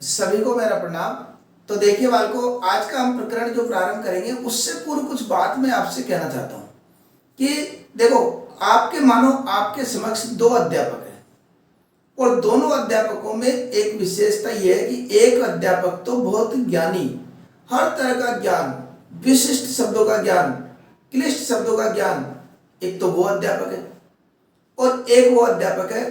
सभी को मेरा प्रणाम। तो देखिए बालको, आज का हम प्रकरण जो प्रारंभ करेंगे उससे पूर्व कुछ बात मैं आपसे कहना चाहता हूँ कि देखो, आपके मानो आपके समक्ष दो अध्यापक हैं और दोनों अध्यापकों में एक विशेषता यह है कि एक अध्यापक तो बहुत ज्ञानी, हर तरह का ज्ञान, विशिष्ट शब्दों का ज्ञान, क्लिष्ट शब्दों का ज्ञान, एक तो वो अध्यापक है और एक वो अध्यापक है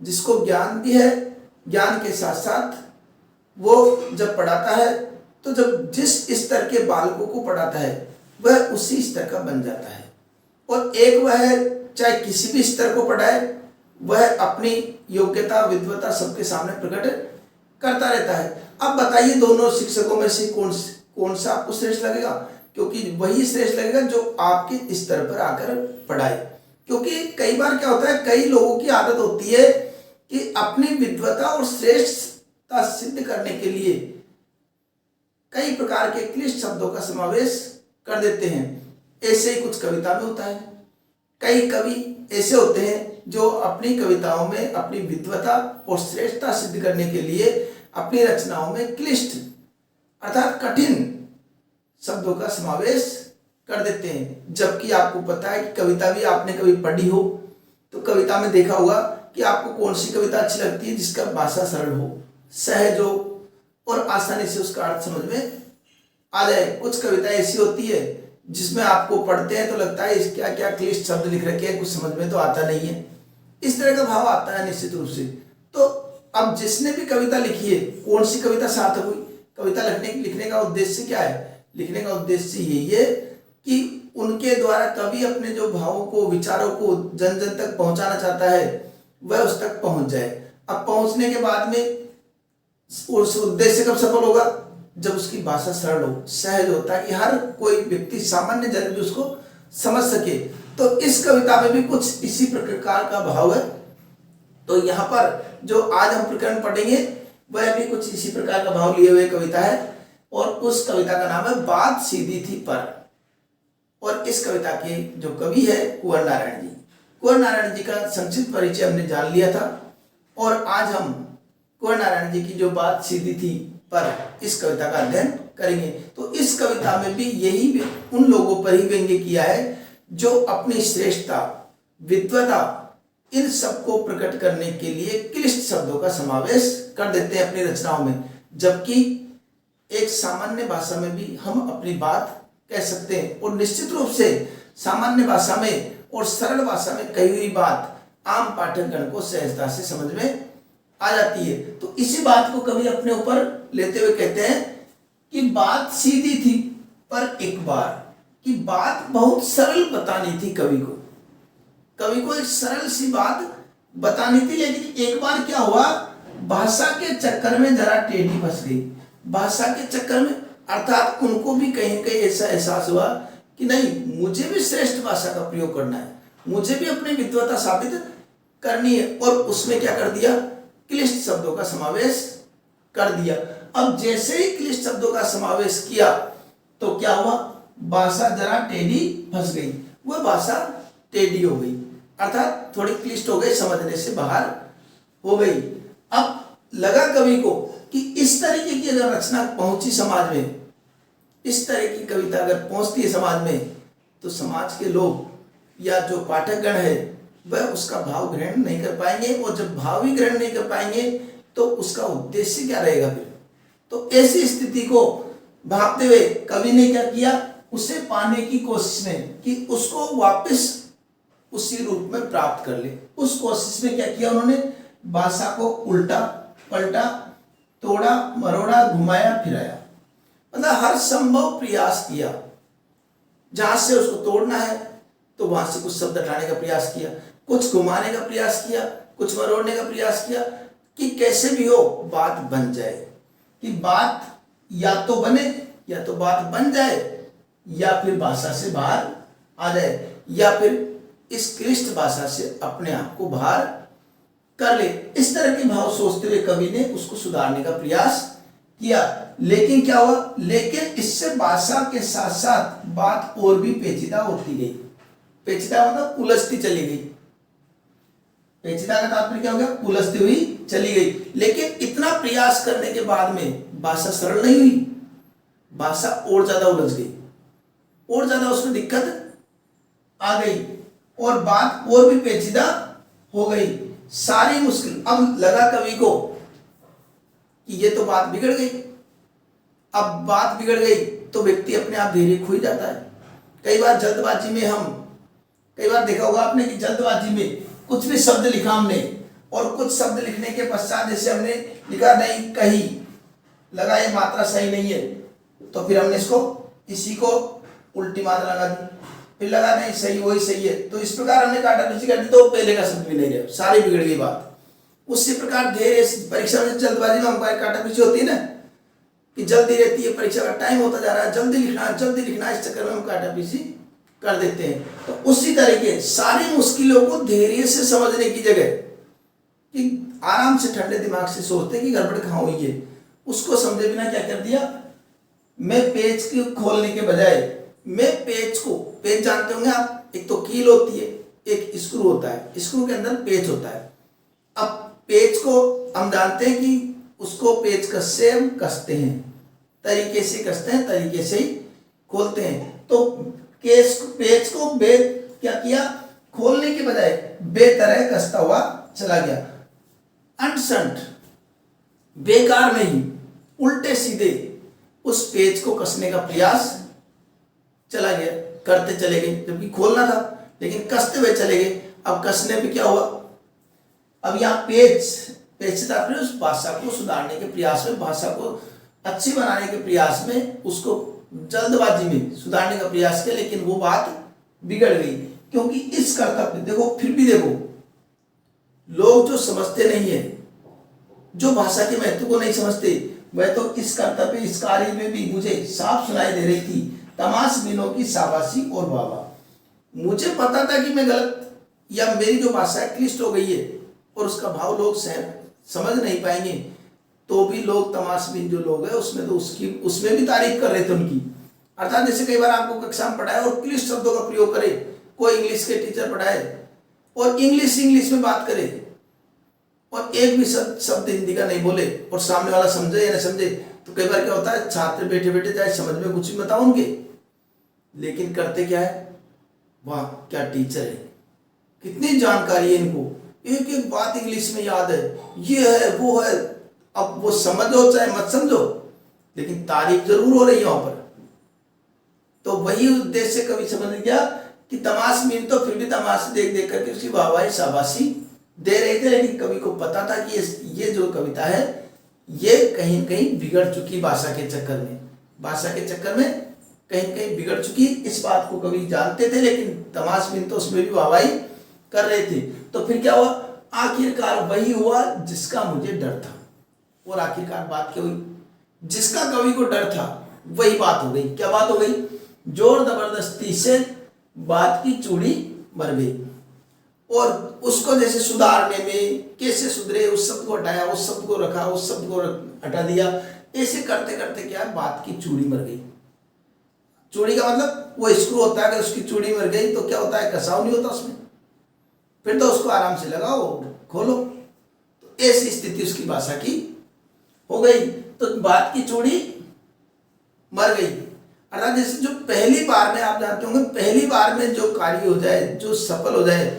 जिसको ज्ञान भी है, ज्ञान के साथ साथ वो जब पढ़ाता है तो जब जिस स्तर के बालकों को पढ़ाता है वह उसी स्तर का बन जाता है। और एक वह है चाहे किसी भी स्तर को पढ़ाए, वह अपनी योग्यता विद्वता सबके सामने प्रकट करता रहता है। अब बताइए दोनों शिक्षकों में से कौन सा आपको श्रेष्ठ लगेगा? क्योंकि वही श्रेष्ठ लगेगा जो आपके स्तर पर आकर पढ़ाए। क्योंकि कई बार क्या होता है, कई लोगों की आदत होती है कि अपनी विद्वता और श्रेष्ठता सिद्ध करने के लिए कई प्रकार के क्लिष्ट शब्दों का समावेश कर देते हैं। ऐसे ही कुछ कविता में होता है। कई कवि ऐसे होते हैं जो अपनी कविताओं में अपनी विद्वता और श्रेष्ठता सिद्ध करने के लिए अपनी रचनाओं में क्लिष्ट अर्थात कठिन शब्दों का समावेश कर देते हैं। जबकि आपको पता है कि कविता भी आपने कभी पढ़ी हो तो कविता में देखा होगा कि आपको कौन सी कविता अच्छी लगती है जिसका भाषा सरल हो, सहज हो और आसानी से उसका अर्थ समझ में आ जाए। कुछ कविता ऐसी होती है जिसमें आपको पढ़ते हैं तो लगता है इस क्या क्या क्लिष्ट शब्द लिख रखे हैं, कुछ समझ में तो आता नहीं है। इस तरह का भाव आता है निश्चित रूप से। तो अब जिसने भी कविता लिखी है, कौन सी कविता सार्थक हुई? कविता लिखने का उद्देश्य क्या है? लिखने का उद्देश्य यही है कि उनके द्वारा कवि अपने जो भावों को, विचारों को जन जन तक पहुंचाना चाहता है वह उस तक पहुंच जाए। अब पहुंचने के बाद में उस उद्देश्य कब सफल होगा? जब उसकी भाषा सरल हो, सहज हो, ताकि हर कोई व्यक्ति, सामान्य जन भी उसको समझ सके। तो इस कविता में भी कुछ इसी प्रकार का भाव है। तो यहाँ पर जो आज हम प्रकरण पढ़ेंगे वह भी कुछ इसी प्रकार का भाव लिए हुए कविता है और उस कविता का नाम है बात सीधी थी पर। और इस कविता के जो कवि है कुंवर नारायण जी। कुंवर नारायण जी का संक्षिप्त परिचय हमने जान लिया था और आज हम कुंवर नारायण जी की जो बात सीधी थी पर इस कविता का अध्ययन करेंगे। तो इस कविता में भी यही उन लोगों पर ही व्यंग्य किया है जो अपनी श्रेष्ठता, विद्वता, इन सबको प्रकट करने के लिए क्लिष्ट शब्दों का समावेश कर देते हैं अपनी रचनाओं में। जबकि एक सामान्य भाषा में भी हम अपनी बात कह सकते हैं और निश्चित रूप से सामान्य भाषा में और सरल भाषा में कही हुई बात आम पाठकगण को सहजता से समझ में आ जाती है। तो इसी बात को कवि अपने ऊपर लेते हुए कहते हैं कि बात सीधी थी पर एक बार, कि बात बहुत सरल बतानी थी कवि को। कवि को एक सरल सी बात बतानी थी, लेकिन एक बार क्या हुआ, भाषा के चक्कर में जरा टेढ़ी फंस गई। भाषा के चक्कर में अर्थात उनको भी कहीं न कहीं ऐसा एहसास हुआ कि नहीं, मुझे भी श्रेष्ठ भाषा का प्रयोग करना है, मुझे भी अपनी विद्वता साबित करनी है। और उसमें क्या कर दिया, क्लिष्ट शब्दों का समावेश कर दिया। अब जैसे ही क्लिष्ट शब्दों का समावेश किया तो क्या हुआ, भाषा जरा टेढ़ी फंस गई, वह भाषा टेढ़ी हो गई अर्थात थोड़ी क्लिष्ट हो गई, समझने से बाहर हो गई। अब लगा कवि को कि इस तरीके की अगर रचना पहुंची समाज में, इस तरह की कविता अगर पहुंचती है समाज में, तो समाज के लोग या जो पाठकगण है वह उसका भाव ग्रहण नहीं कर पाएंगे और जब भाव ही ग्रहण नहीं कर पाएंगे तो उसका उद्देश्य क्या रहेगा फिर? तो ऐसी स्थिति को भांपते हुए कवि ने क्या किया, उसे पाने की कोशिश में कि उसको वापस उसी रूप में प्राप्त कर ले। उस कोशिश में क्या किया उन्होंने, भाषा को उल्टा पलटा, तोड़ा मरोड़ा, घुमाया फिराया, मतलब हर संभव प्रयास किया। जहां से उसको तोड़ना है तो वहां से कुछ शब्द हटाने का प्रयास किया, कुछ घुमाने का प्रयास किया, कुछ मरोड़ने का प्रयास किया कि कैसे भी हो बात बन जाए, कि बात या तो बने, या तो बात बन जाए, या फिर भाषा से बाहर आ जाए, या फिर इस क्लिष्ट भाषा से अपने आप को बाहर कर ले। इस तरह के भाव सोचते हुए कवि ने उसको सुधारने का प्रयास किया। लेकिन क्या हुआ, लेकिन इससे भाषा के साथ साथ बात और भी पेचीदा होती गई। पेचीदा मतलब उलझती चली गई। पेचीदा का तात्पर्य क्या हो गया, उलझती हुई चली गई। लेकिन इतना प्रयास करने के बाद में भाषा सरल नहीं हुई, भाषा और ज्यादा उलझ गई, और ज्यादा उसमें दिक्कत आ गई और बात और भी पेचीदा हो गई। सारी मुश्किल अब लगा कवि को कि ये तो बात बिगड़ गई। अब बात बिगड़ गई तो व्यक्ति अपने आप धैर्य खो जाता है। कई बार जल्दबाजी में कई बार देखा होगा आपने कि जल्दबाजी में कुछ भी शब्द लिखा हमने, और कुछ शब्द लिखने के पश्चात जैसे हमने लिखा नहीं कही, लगा ये मात्रा सही नहीं है, तो फिर हमने इसी को उल्टी मात्रा लगा दी, फिर लगा नहीं सही वही सही है, तो इस प्रकार हमने काटा पीछी कर दी, तो पहले का शब्द भी नहीं रहा, सारी बिगड़ गई बात। उसी प्रकार धैर्य परीक्षा में जल्दबाजी में हमारी काटा पीछी होती है ना, कि जल्दी रहती है, परीक्षा का टाइम होता जा रहा है, जल्दी लिखना, इस चक्कर में हम काटा पीछी कर देते हैं। तो उसी तरीके सारी मुश्किलों को धैर्य से समझने की जगह कि आराम से ठंडे दिमाग से सोचते कि गड़बड़ कहाँ हुई है, उसको समझे बिना क्या कर दिया, मैं पेज को खोलने के बजाय मैं पेज जानते होंगे आप, एक तो कील होती है, एक स्क्रू होता है, स्क्रू के अंदर पेज होता है। अब पेज को हम जानते हैं कि उसको पेज कस से हम कसते हैं, तरीके से कसते हैं, तरीके से ही खोलते हैं। तो पेज को क्या किया, खोलने के बजाय बेतरह कसता हुआ चला गया, अंटसंट बेकार में ही उल्टे सीधे उस पेज को कसने का प्रयास चला गया, करते चले गए, जबकि खोलना था लेकिन कसते हुए चले गए। अब कसने पे क्या हुआ, अब यहाँ पेज से तात्पर्य उस भाषा को सुधारने के प्रयास में, भाषा को अच्छी बनाने के प्रयास में, उसको जल्दबाजी में सुधारने का प्रयास किया, लेकिन वो बात बिगड़ गई। क्योंकि इस कर्तव्य देखो, फिर भी देखो, लोग जो समझते नहीं है, जो भाषा के महत्व को नहीं समझते, वह तो इस कर्तव्य इस कार्य में भी मुझे साफ सुनाई दे रही थी, तमाशबीनों की शाबाशी और वाह। मुझे पता था कि मैं गलत या मेरी जो भाषा क्लिष्ट हो गई है और उसका भाव लोग समझ नहीं पाएंगे, तो भी लोग तमाशबीन जो लोग हैं उसमें भी तारीफ कर रहे थे उनकी। अर्थात जैसे कई बार आपको कक्षा में पढ़ाए और क्लिष्ट शब्दों का प्रयोग करे, कोई इंग्लिश के टीचर पढ़ाए और इंग्लिश में बात करे और एक भी शब्द हिंदी का नहीं बोले और सामने वाला समझे या नहीं समझे, तो कई बार क्या होता है, छात्र बैठे बैठे चाहे समझ में कुछ भी बताओ उनके, लेकिन करते क्या है, वाह क्या टीचर है, कितनी जानकारी है इनको, एक एक बात इंग्लिश में याद है, ये है वो है। अब वो समझो चाहे मत समझो, लेकिन तारीफ जरूर हो रही है वहां पर। तो वही उद्देश्य कवि समझ गया कि तमाशबीन तो फिर भी तमाशे देख देख करके उसकी वाहवाही शाबाशी दे रहे थे, लेकिन कवि को पता था कि ये जो कविता है ये कहीं न कहीं बिगड़ चुकी, भाषा के चक्कर में कहीं न कहीं बिगड़ चुकी। इस बात को कवि जानते थे, लेकिन तमाशबीन तो उसमें भी वाहवाही कर रहे थे। तो फिर क्या हुआ, आखिरकार वही हुआ जिसका मुझे डर था। और आखिरकार बात क्या हुई, जिसका कवि को डर था वही बात हो गई। क्या बात हो गई, जोर जबरदस्ती से बात की चूड़ी मर गई। और उसको जैसे सुधारने में कैसे सुधरे, उस शब्द को हटाया, उस शब्द को रखा, उस शब्द को हटा दिया, ऐसे करते करते क्या बात की चूड़ी मर गई। चूड़ी का मतलब वो स्क्रू होता है, अगर उसकी चूड़ी मर गई तो क्या होता है, कसाव नहीं होता उसमें, फिर तो उसको आराम से लगाओ खोलो। तो ऐसी स्थिति उसकी भाषा की हो गई, तो बात की चूड़ी मर गई। अर्थात जैसे जो पहली बार में, आप जानते होंगे, पहली बार में जो कार्य हो जाए, जो सफल हो जाए,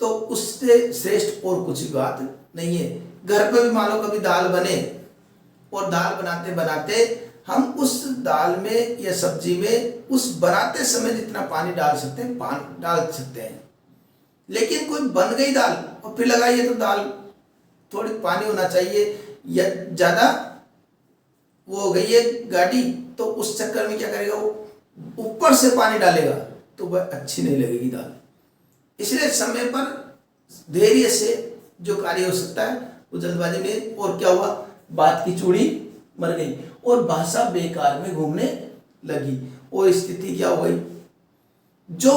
तो उससे श्रेष्ठ और कुछ भी बात नहीं है। घर पे भी मान लो कभी दाल बने और दाल बनाते बनाते हम उस दाल में या सब्जी में उस बनाते समय जितना पानी डाल सकते हैं पानी डाल सकते हैं, लेकिन कोई बन गई दाल और फिर लगाइए तो दाल थोड़ी पानी होना चाहिए या ज्यादा वो हो गई है गाढ़ी, तो उस चक्कर में क्या करेगा, वो ऊपर से पानी डालेगा तो वह अच्छी नहीं लगेगी दाल। इसलिए समय पर धैर्य से जो कार्य हो सकता है वो जल्दबाजी में, और क्या हुआ, बात की चूड़ी मर गई और भाषा बेकार में घूमने लगी। और स्थिति क्या हो गई, जो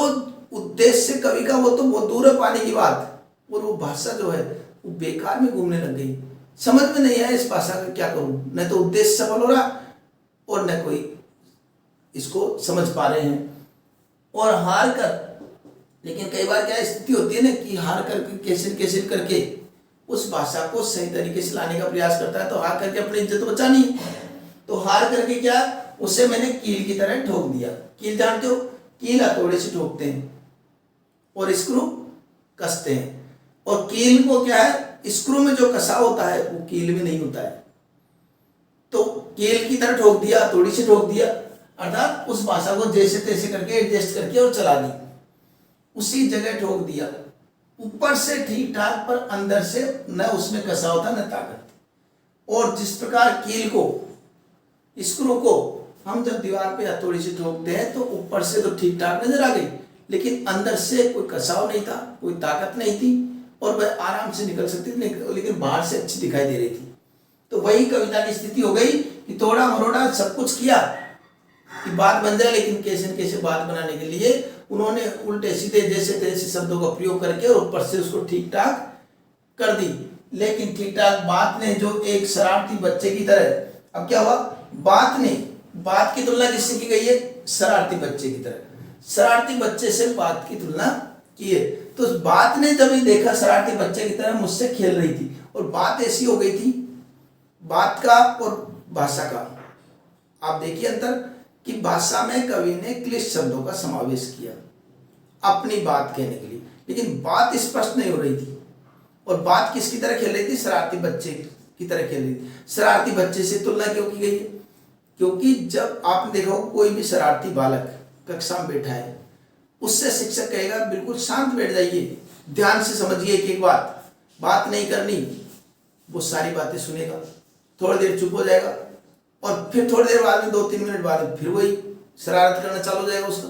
उद्देश्य कवि का वो तो बहुत दूर है पाने की बात, और वो भाषा जो है वो बेकार में घूमने लग गई। समझ में नहीं आया इस भाषा का क्या करूं, न तो उद्देश्य सफल हो रहा और न कोई इसको समझ पा रहे हैं, और हार कर। लेकिन कई बार क्या स्थिति होती है ना कि हार कर कैसे करके उस भाषा को सही तरीके से लाने का प्रयास करता है, तो हार करके अपनी इज्जत बचानी है। तो हार करके क्या, उसे मैंने कील की तरह ठोक दिया। कील जानते हो, कील हथौड़े से ठोकते हैं और स्क्रू कसते हैं, और कील को क्या है, स्क्रू में जो कसा होता है वो कील में नहीं होता है। तो कील की तरह ठोक दिया, हथौड़ी से ठोक दिया, अर्थात उस भाषा को जैसे तैसे करके एडजस्ट करके और चला दी, उसी जगह ठोक दिया। ऊपर से ठीक ठाक, पर अंदर से न उसमें कसा होता न ताकत। और जिस प्रकार कील को, स्क्रू को हम जब दीवार पे हथौड़ी से ठोकते हैं तो ऊपर से तो ठीक ठाक नजर आ गई, लेकिन अंदर से कोई कसाव नहीं था, कोई ताकत नहीं थी, और वह आराम से निकल सकती थी, लेकिन बाहर से अच्छी दिखाई दे रही थी। तो वही कविता की स्थिति हो गई कि तोड़ा मरोड़ा सब कुछ किया कि बात बन जाए, लेकिन कैसे न कैसे बात बनाने के लिए उन्होंने उल्टे सीधे जैसे तैसे शब्दों का प्रयोग करके और ऊपर से उसको ठीक ठाक कर दी। लेकिन ठीक ठाक बात ने जो एक शरारती बच्चे की तरह, अब क्या हुआ, बात ने, बात की तुलना किससे की गई है, शरारती बच्चे की तरह। शरारती बच्चे से बात की तुलना की है। तो बात ने जब ये देखा शरारती बच्चे की तरह मुझसे खेल रही थी, और बात ऐसी हो गई थी, बात का और भाषा का आप देखिए अंतर, कि भाषा में कवि ने क्लिष्ट शब्दों का समावेश किया अपनी बात कहने के लिए, लेकिन बात स्पष्ट नहीं हो रही थी। और बात किसकी तरह खेल रही थी, शरारती बच्चे की तरह खेल रही थी। शरारती बच्चे से तुलना क्यों की गई है, क्योंकि जब आपने देखो कोई भी शरारती बालक कक्षा में बैठा है, उससे शिक्षक कहेगा बिल्कुल शांत बैठ जाइए, ध्यान से समझिए कि एक बात नहीं करनी, वो सारी बातें सुनेगा, थोड़ी देर चुप हो जाएगा, और फिर थोड़ी देर बाद में 2-3 मिनट बाद में फिर वही शरारत करना चालू हो जाएगा उसका,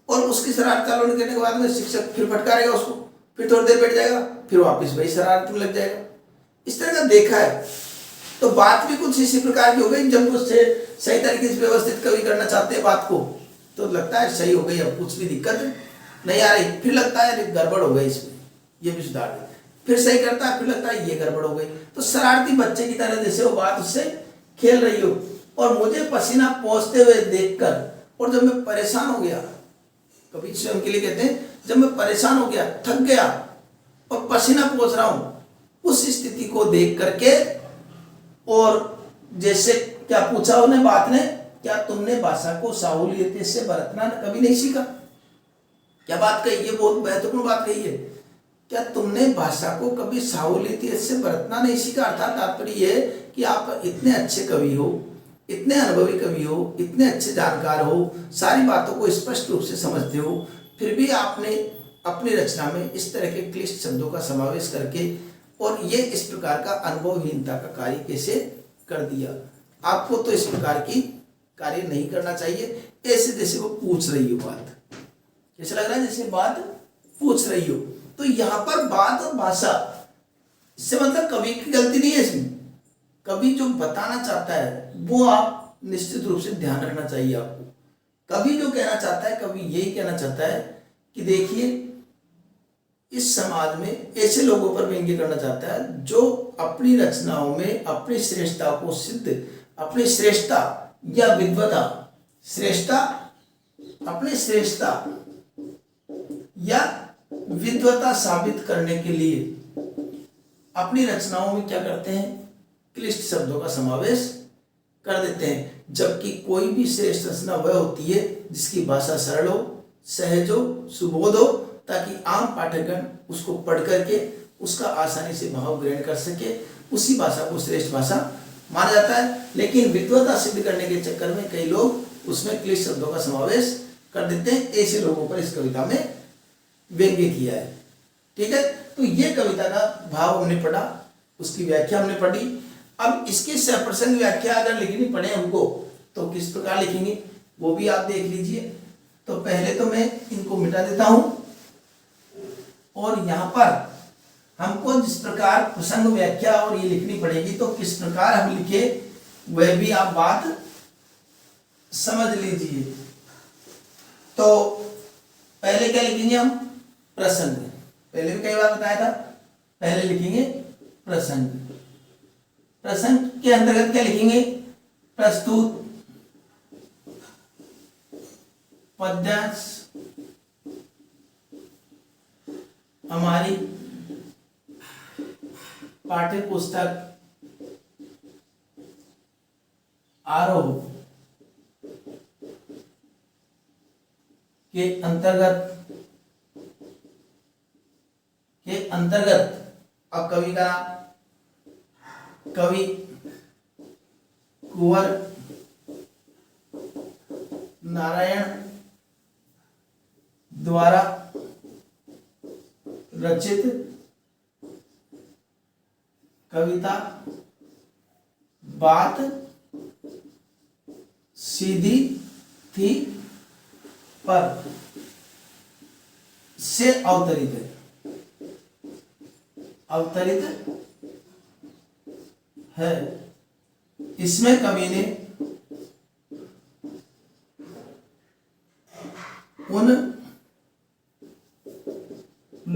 और उसकी शरारत चालू करने के बाद में शिक्षक फिर फटकारेगा उसको, फिर थोड़ी देर बैठ जाएगा, फिर वापस वही शरारत में लग जाएगा। इस तरह का देखा है। तो बात भी कुछ इसी प्रकार की हो गई। जब उससे सही तरीके से व्यवस्थित कवि करना चाहते हैं बात को, तो लगता है सही हो गई, अब कुछ भी दिक्कत नहीं आ रही, फिर लगता है गड़बड़ हो गई इसमें, ये भी सुधार दे, फिर सही करता है, फिर लगता है ये गड़बड़ हो गई। तो शरारती बच्चे की तरह जैसे वो बात उससे खेल रही हो, और मुझे पसीना पहुंचते हुए देखकर, और जब मैं परेशान हो गया, कवि स्वयं के लिए कहते हैं, जब मैं परेशान हो गया, थक गया और पसीना पहुंच रहा हूं, उस स्थिति को देख करके, और जैसे क्या पूछा उन्हें बात ने, क्या तुमने भाषा को साहुलियत से बरतना कभी नहीं सीखा। क्या बात कही, ये बहुत महत्वपूर्ण बात कही है, क्या तुमने भाषा को कभी साहुलियत से बरतना नहीं सीखा। अर्थात तात्पर्य ये कि आप इतने अच्छे कवि हो, इतने अनुभवी कवि हो, इतने अच्छे जानकार हो, सारी बातों को स्पष्ट रूप से समझते हो, फिर भी आपने अपनी रचना में इस तरह के क्लिष्ट शब्दों का समावेश करके और ये इस प्रकार का अनुभवहीनता का कार्य कैसे कर दिया। आपको तो इस प्रकार की कार्य नहीं करना चाहिए। ऐसे जैसे वो पूछ रही हो बात, कैसे लग रहा है जैसे बात पूछ रही हो। तो यहाँ पर बात और भाषा, इससे मतलब कवि की गलती नहीं है इसमें, कवि जो बताना चाहता है वो आप निश्चित रूप से ध्यान रखना चाहिए आपको। कवि जो कहना चाहता है, कवि यही कहना चाहता है कि देखिए इस समाज में ऐसे लोगों पर व्यंग्य करना चाहता है जो अपनी रचनाओं में अपनी श्रेष्ठता को सिद्ध, अपनी श्रेष्ठता या विद्वता, श्रेष्ठता, अपनी श्रेष्ठता या विद्वता साबित करने के लिए अपनी रचनाओं में क्या करते हैं, क्लिष्ट शब्दों का समावेश कर देते हैं। जबकि कोई भी श्रेष्ठ रचना वह होती है जिसकी भाषा सरल हो, सहज हो, सुबोध हो, ताकि आम पाठकगण उसको पढ़ करके उसका आसानी से भाव ग्रहण कर सके। उसी भाषा को श्रेष्ठ भाषा माना जाता है। लेकिन विद्वता सिद्ध करने के चक्कर में कई लोग उसमें क्लिष्ट शब्दों का समावेश कर देते हैं। ऐसे लोगों पर इस कविता में व्यंग्य किया है। ठीक है, तो ये कविता का भाव हमने पढ़ा, उसकी व्याख्या हमने पढ़ी। अब इसकी सप्रसंग व्याख्या अगर लिखनी पड़े हमको तो किस प्रकार लिखेंगे वो भी आप देख लीजिए। तो पहले तो मैं इनको मिटा देता हूं और यहाँ पर हमको जिस प्रकार प्रसंग व्याख्या और ये लिखनी पड़ेगी तो किस प्रकार हम लिखे वह भी आप बात समझ लीजिए। तो पहले क्या लिखेंगे हम, प्रसंग। पहले भी कई बार बताया था, पहले लिखेंगे प्रसंग। प्रसंग के अंतर्गत क्या लिखेंगे, प्रस्तुत, पद्यांश, हमारी पाठ्य पुस्तक आरोह के अंतर्गत अब कवि का कवि कुंवर नारायण द्वारा रचित कविता बात सीधी थी पर से अवतरित है। इसमें कवि ने उन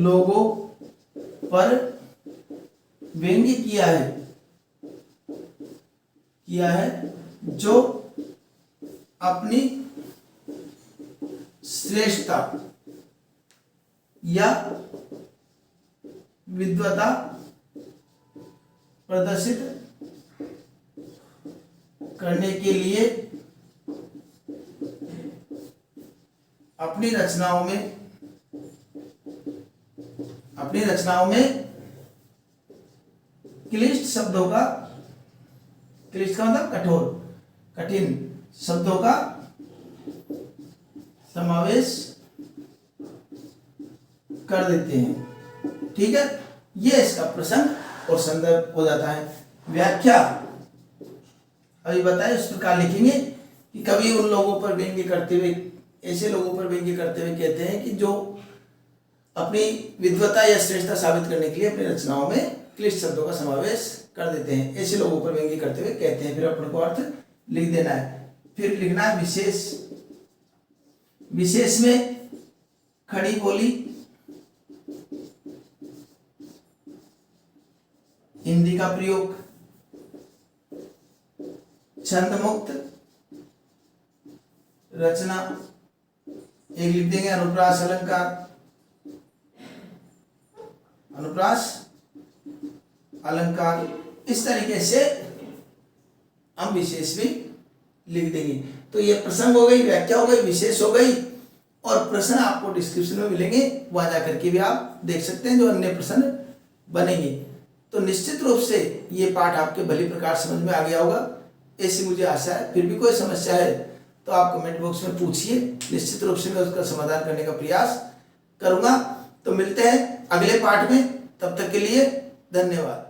लोगों पर व्यंग्य किया है जो अपनी श्रेष्ठता या विद्वता प्रदर्शित करने के लिए अपनी रचनाओं में क्लिष्ट शब्दों का, क्लिष्ट का मतलब कठोर, कठिन शब्दों का समावेश कर देते हैं। ठीक है, ये इसका प्रसंग और संदर्भ हो जाता है। व्याख्या अभी बताए उस प्रकार लिखेंगे कि कवि उन लोगों पर व्यंग्य करते हुए, ऐसे लोगों पर व्यंग्य करते हुए कहते हैं कि जो अपनी विद्वता या श्रेष्ठता साबित करने के लिए अपनी रचनाओं में क्लिष्ट शब्दों का समावेश कर देते हैं। ऐसे लोगों पर व्यंग्य करते हुए कहते हैं। फिर अपने को अर्थ लिख देना है। फिर लिखना है विशेष। विशेष में खड़ी बोली, हिंदी का प्रयोग, छंद मुक्त रचना, एक लिख देंगे अनुप्रास अलंकार, अनुप्रास अलंकार। इस तरीके से हम विशेष भी लिख देंगे। तो ये प्रसंग हो गई, व्याख्या हो गई, विशेष हो गई, और प्रश्न आपको डिस्क्रिप्शन में मिलेंगे, वहां जाकर के भी आप देख सकते हैं जो अन्य प्रश्न बनेंगे। तो निश्चित रूप से ये पाठ आपके भली प्रकार समझ में आ गया होगा, ऐसी मुझे आशा है। फिर भी कोई समस्या है तो आप कमेंट बॉक्स में पूछिए, निश्चित रूप से मैं उसका समाधान करने का प्रयास करूंगा। तो मिलते हैं अगले पाठ में, तब तक के लिए धन्यवाद।